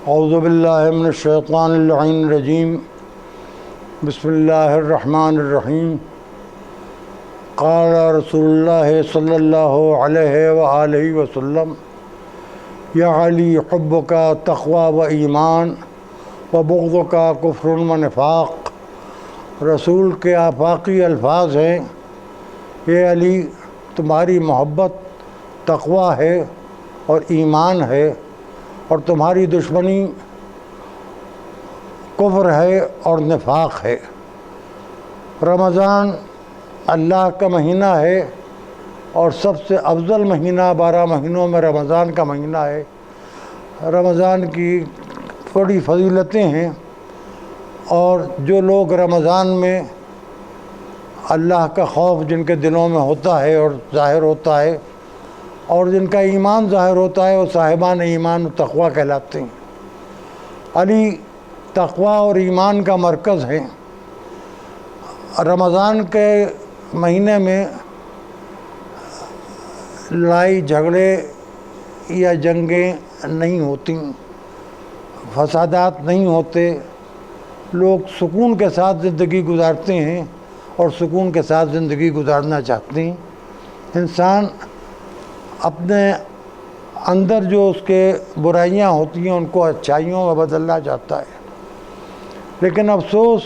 اعوذ باللہ من الشیطان اللعین الرجیم بسم اللہ الرحمن الرحیم قال رسول اللہ صلی اللہ علیہ وآلہ وسلم یا علی حبک تقوی و ایمان و بغضک کفر و نفاق۔ رسول کے آفاقی الفاظ ہیں، اے علی تمہاری محبت تقوی ہے اور ایمان ہے، اور تمہاری دشمنی کفر ہے اور نفاق ہے۔ رمضان اللہ کا مہینہ ہے اور سب سے افضل مہینہ 12 مہینوں میں رمضان کا مہینہ ہے۔ رمضان کی بڑی فضیلتیں ہیں، اور جو لوگ رمضان میں اللہ کا خوف جن کے دلوں میں ہوتا ہے اور ظاہر ہوتا ہے، اور جن کا ایمان ظاہر ہوتا ہے، وہ صاحبان ایمان و تقوی کہلاتے ہیں۔ علی تقوی اور ایمان کا مرکز ہے۔ رمضان کے مہینے میں لڑائی جھگڑے یا جنگیں نہیں ہوتی، فسادات نہیں ہوتے، لوگ سکون کے ساتھ زندگی گزارتے ہیں اور سکون کے ساتھ زندگی گزارنا چاہتے ہیں۔ انسان اپنے اندر جو اس کے برائیاں ہوتی ہیں ان کو اچھائیوں میں بدلنا چاہتا ہے، لیکن افسوس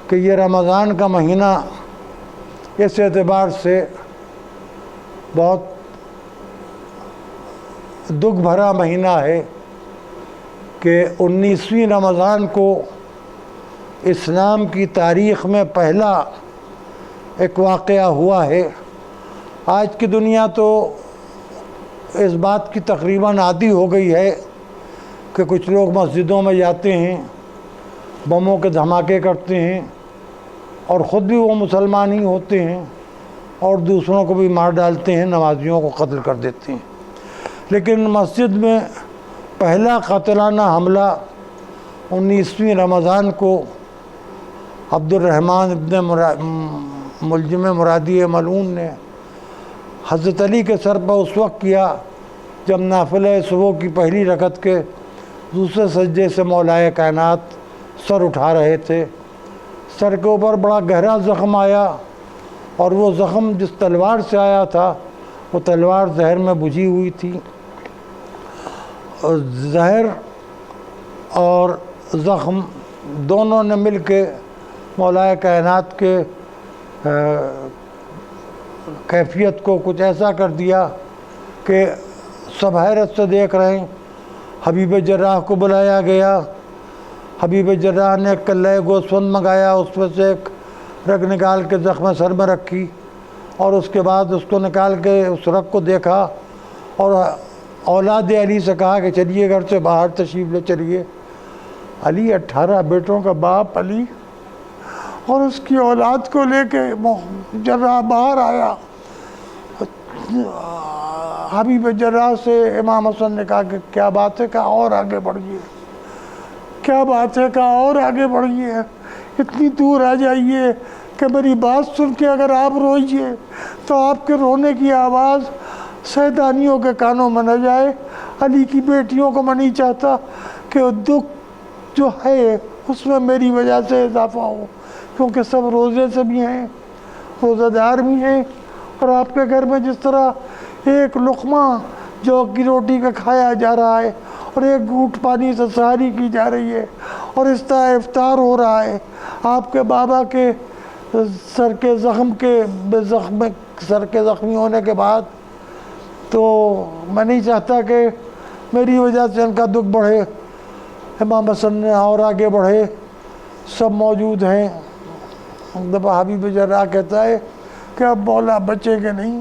کہ یہ رمضان کا مہینہ اس اعتبار سے بہت دکھ بھرا مہینہ ہے کہ 19ویں رمضان کو اسلام کی تاریخ میں پہلا ایک واقعہ ہوا ہے۔ آج کی دنیا تو اس بات کی تقریباً عادی ہو گئی ہے کہ کچھ لوگ مسجدوں میں جاتے ہیں، بموں کے دھماکے کرتے ہیں، اور خود بھی وہ مسلمان ہی ہوتے ہیں اور دوسروں کو بھی مار ڈالتے ہیں، نمازیوں کو قتل کر دیتے ہیں۔ لیکن مسجد میں پہلا قاتلانہ حملہ 19ویں رمضان کو عبد الرحمن ابن ملجم مرادی ملعون نے حضرت علی کے سر پر اس وقت کیا جب نافلہ صبح کی پہلی رکعت کے دوسرے سجدے سے مولائے کائنات سر اٹھا رہے تھے۔ سر کے اوپر بڑا گہرا زخم آیا، اور وہ زخم جس تلوار سے آیا تھا وہ تلوار زہر میں بجھی ہوئی تھی، اور زہر اور زخم دونوں نے مل کے مولائے کائنات کے کیفیت کو کچھ ایسا کر دیا کہ سب حیرت سے دیکھ رہے ہیں۔ حبیب جراح کو بلایا گیا، حبیب جراح نے ایک کلہ گوسفند منگایا، اس میں سے ایک رگ نکال کے زخم سر میں رکھی، اور اس کے بعد اس کو نکال کے اس رگ کو دیکھا، اور اولاد علی سے کہا کہ چلیے گھر سے باہر تشریف لے چلیے۔ علی 18 بیٹوں کا باپ علی، اور اس کی اولاد کو لے کے جراح باہر آیا۔ حبیب جراح سے امام حسن نے کہا کہ کیا بات ہے، کہا اور آگے بڑھیے، کیا بات ہے، کہا اور آگے بڑھیے، اتنی دور آ جائیے کہ میری بات سن کے اگر آپ روئیے تو آپ کے رونے کی آواز سیدانیوں کے کانوں میں نہ جائے۔ علی کی بیٹیوں کو میں نہیں چاہتا کہ دکھ جو ہے اس میں میری وجہ سے اضافہ ہو، کیونکہ سب روزے سے بھی ہیں، روزہ دار بھی ہیں، اور آپ کے گھر میں جس طرح ایک لقمہ جو کی روٹی کا کھایا جا رہا ہے اور ایک گھونٹ پانی سے سحری کی جا رہی ہے، اور اس طرح افطار ہو رہا ہے، آپ کے بابا کے سر کے زخمی ہونے کے بعد، تو میں نہیں چاہتا کہ میری وجہ سے ان کا دکھ بڑھے۔ امام حسن نے اور آگے بڑھے، سب موجود ہیں۔ دفعہ حبیب جراح کہتا ہے کہ اب مولا بچے گے نہیں،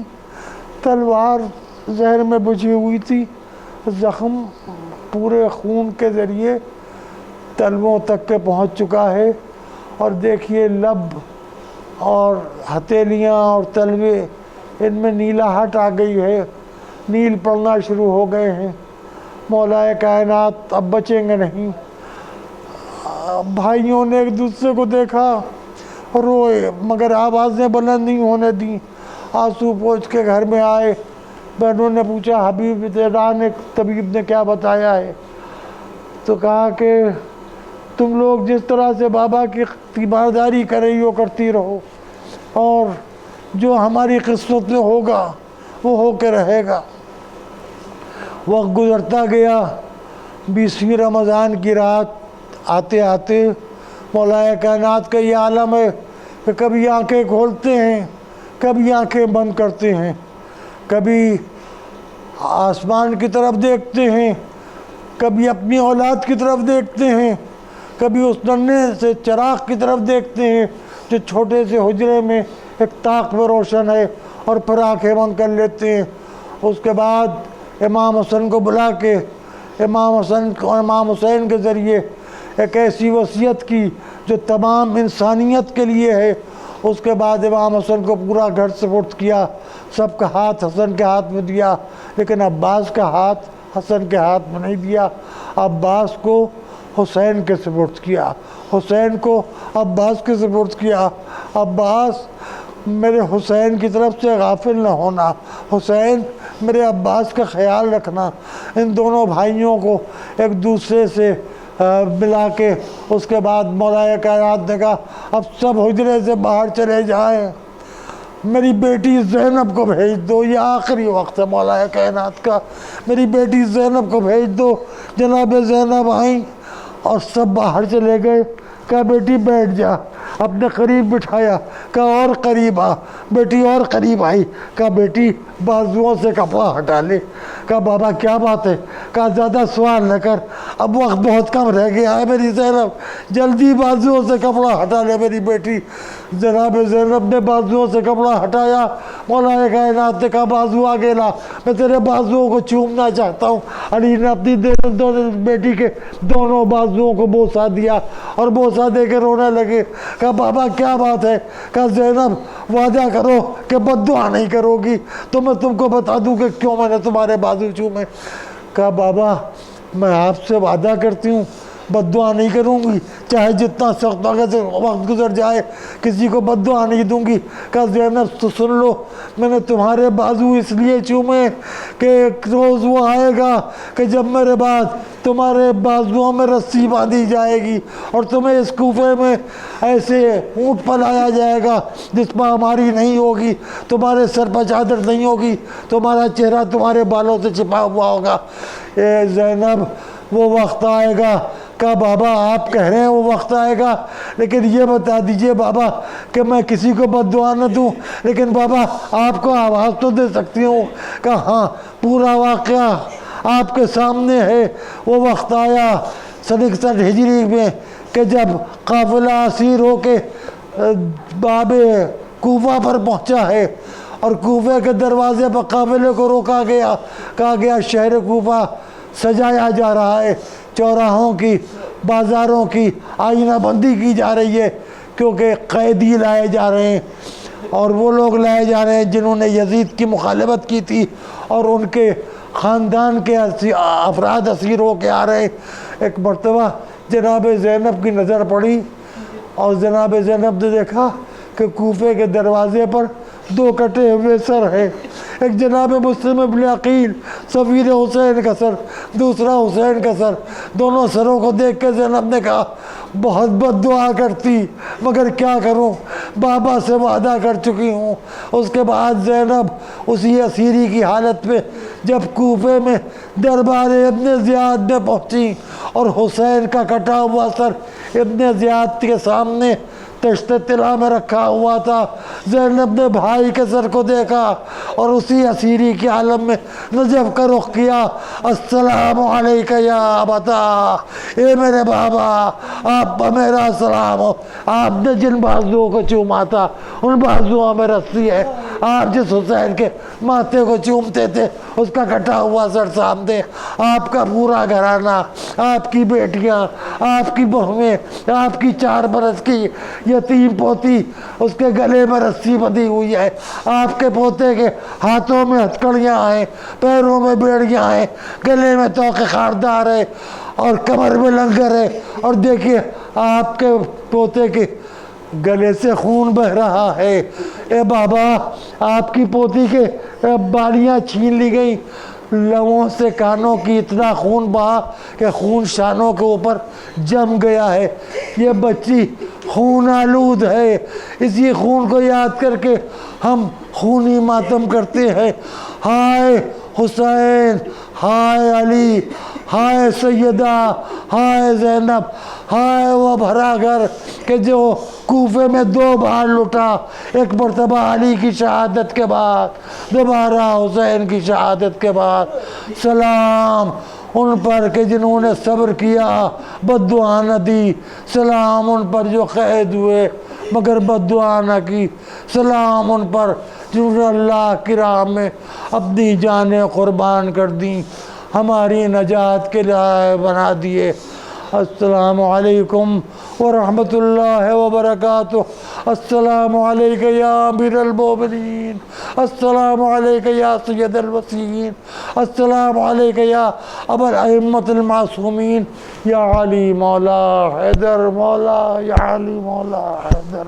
تلوار زہر میں بجھی ہوئی تھی، زخم پورے خون کے ذریعے تلووں تک کے پہنچ چکا ہے، اور دیکھیے لب اور ہتھیلیاں اور تلوے ان میں نیلاہٹ آ گئی ہے، نیل پڑنا شروع ہو گئے ہیں۔ مولائے کائنات اب بچیں گے نہیں۔ بھائیوں نے ایک دوسرے کو دیکھا اور روئے، مگر آوازیں بلند نہیں ہونے دیں۔ آنسو پوچھ کے گھر میں آئے، بہنوں نے پوچھا حبیب جراح نے طبیب نے کیا بتایا ہے؟ تو کہا کہ تم لوگ جس طرح سے بابا کی تیمارداری کر رہی ہو کرتی رہو، اور جو ہماری قسمت میں ہوگا وہ ہو کے رہے گا۔ وقت گزرتا گیا، 20ویں رمضان کی رات آتے آتے مولا کائنات کا یہ عالم ہے کہ کبھی آنکھیں کھولتے ہیں، کبھی آنکھیں بند کرتے ہیں، کبھی آسمان کی طرف دیکھتے ہیں، کبھی اپنی اولاد کی طرف دیکھتے ہیں، کبھی اس ننھے سے چراغ کی طرف دیکھتے ہیں جو چھوٹے سے حجرے میں ایک طاق میں روشن ہے، اور پھر آنکھیں بند کر لیتے ہیں۔ اس کے بعد امام حسن کو بلا کے امام حسین کے ذریعے ایک ایسی وصیت کی جو تمام انسانیت کے لیے ہے۔ اس کے بعد امام حسن کو پورا گھر سپرد کیا، سب کا ہاتھ حسن کے ہاتھ میں دیا، لیکن عباس کا ہاتھ حسن کے ہاتھ میں نہیں دیا، عباس کو حسین کے سپرد کیا، حسین کو عباس کے سپرد کیا۔ عباس میرے حسین کی طرف سے غافل نہ ہونا، حسین میرے عباس کا خیال رکھنا۔ ان دونوں بھائیوں کو ایک دوسرے سے ملا کے اس کے بعد مولا کائنات نے کہا اب سب حجرے سے باہر چلے جائیں، میری بیٹی زینب کو بھیج دو، یہ آخری وقت ہے مولا کائنات کا، میری بیٹی زینب کو بھیج دو۔ جناب زینب آئیں اور سب باہر چلے گئے۔ کہا بیٹی بیٹھ جا، اپنے قریب بٹھایا، کہا اور قریب آ، بیٹی اور قریب آئی، کہا بیٹی بازوؤں سے کپڑا ہٹا لے۔ کہا بابا کیا بات ہے؟ کہا زیادہ سوال نہ کر، اب وقت بہت کم رہ گیا ہے میری زینب، جلدی بازوؤں سے کپڑا ہٹا لے میری بیٹی۔ جناب زینب نے بازوؤں سے کپڑا ہٹایا، مولا کائنات نے کہا بازو آگے لا، میں تیرے بازوؤں کو چومنا چاہتا ہوں۔ علی نے اپنی بیٹی کے دونوں بازوؤں کو بوسہ دیا اور بوسہ دے کے رونے لگے۔ کہا بابا کیا بات ہے؟ کہا زینب وعدہ کرو کہ بد دعا نہیں کرو گی، تو میں تم کو بتا دوں کہ کیوں میں نے تمہارے بازو چومے۔ کہا بابا میں آپ سے وعدہ کرتی ہوں بد دعا نہیں کروں گی، چاہے جتنا سخت وقت گزر جائے کسی کو بد دعا نہیں دوں گی۔ کہا زینب تو سن لو، میں نے تمہارے بازو اس لیے چومے کہ ایک روز وہ آئے گا کہ جب میرے بعد تمہارے بازوؤں میں رسی باندھی جائے گی اور تمہیں اس کوفے میں ایسے اونٹ پلایا جائے گا جس پر ہماری نہیں ہوگی، تمہارے سر پر چادر نہیں ہوگی، تمہارا چہرہ تمہارے بالوں سے چھپا ہوا ہوگا۔ اے زینب وہ وقت آئے گا۔ کہا بابا آپ کہہ رہے ہیں وہ وقت آئے گا، لیکن یہ بتا دیجئے بابا کہ میں کسی کو بد دعا نہ دوں، لیکن بابا آپ کو آواز تو دے سکتی ہوں۔ کہا ہاں پورا واقعہ آپ کے سامنے ہے۔ وہ وقت آیا 61 ہجری میں کہ جب قافلہ اسیر ہو کے باب کوفہ پر پہنچا ہے اور کوفے کے دروازے پر قافلے کو روکا گیا، کہا گیا شہر کوفہ سجایا جا رہا ہے، چوراہوں کی بازاروں کی آئینہ بندی کی جا رہی ہے، کیونکہ قیدی لائے جا رہے ہیں، اور وہ لوگ لائے جا رہے ہیں جنہوں نے یزید کی مخالفت کی تھی اور ان کے خاندان کے افراد اسیر ہو کے آ رہے ہیں۔ ایک مرتبہ جناب زینب کی نظر پڑی اور جناب زینب نے دیکھا کہ کوفے کے دروازے پر 2 کٹے ہوئے سر ہیں، ایک جناب مسلم ابن عقیل سفیر حسین کا سر، دوسرا حسین کا سر۔ دونوں سروں کو دیکھ کے زینب نے کہا بہت بد دعا کرتی مگر کیا کروں، بابا سے وعدہ کر چکی ہوں۔ اس کے بعد زینب اسی اسیری کی حالت میں جب کوفے میں دربار ابن زیاد میں پہنچی اور حسین کا کٹا ہوا سر ابن زیاد کے سامنے تشت طلا میں رکھا ہوا تھا، زینب نے بھائی کے سر کو دیکھا اور اسی اسیری کے عالم میں نجف کا رخ کیا، السلام علیکہ یا ابتا، اے میرے بابا آپ پر میرا سلام ہو۔ آپ نے جن بازوؤں کو چوما تھا ان بازوؤں میں رسی ہے، آپ جس حسین کے ماتھے کو چومتے تھے اس کا کٹا ہوا سر سامنے، آپ کا پورا گھرانہ، آپ کی بیٹیاں، آپ کی بہویں، آپ کی 4 برس کی یتیم پوتی اس کے گلے میں رسی بندھی ہوئی ہے، آپ کے پوتے کے ہاتھوں میں ہتھکڑیاں ہیں، پیروں میں بیڑیاں ہیں، گلے میں توق خاردار ہے اور کمر میں لنگر ہے، اور دیکھیے آپ کے پوتے کے گلے سے خون بہ رہا ہے۔ اے بابا آپ کی پوتی کے بالیاں چھین لی گئیں، لبوں سے کانوں کی اتنا خون بہا کہ خون شانوں کے اوپر جم گیا ہے. یہ بچی خون آلود ہے. اسی خون کو یاد کر کے ہم خونی ماتم کرتے ہیں. ہائے حسین، ہائے علی، ہائے سیدہ، ہائے زینب، ہائے وہ بھرا گھر کہ جو کوفے میں 2 بار لٹا. ایک مرتبہ علی کی شہادت کے بعد، دوبارہ حسین کی شہادت کے بعد. سلام ان پر کہ جنہوں نے صبر کیا، بد دعا نہ دی. سلام ان پر جو قید ہوئے مگر بد دعا نہ کی. سلام ان پر جنہوں نے اللہ کی راہ میں اپنی جانیں قربان کر دیں، ہماری نجات کے لیے بنا دیے. السلام علیکم ورحمۃ اللہ وبرکاتہ. السلام علیکہ یا امیر المومنین، السلام علیکہ یا سید الوصیین، السلام علیکہ یا ابا الائمۃ المعصومین، یا علی مولا حیدر، مولا یا علی مولا حیدر.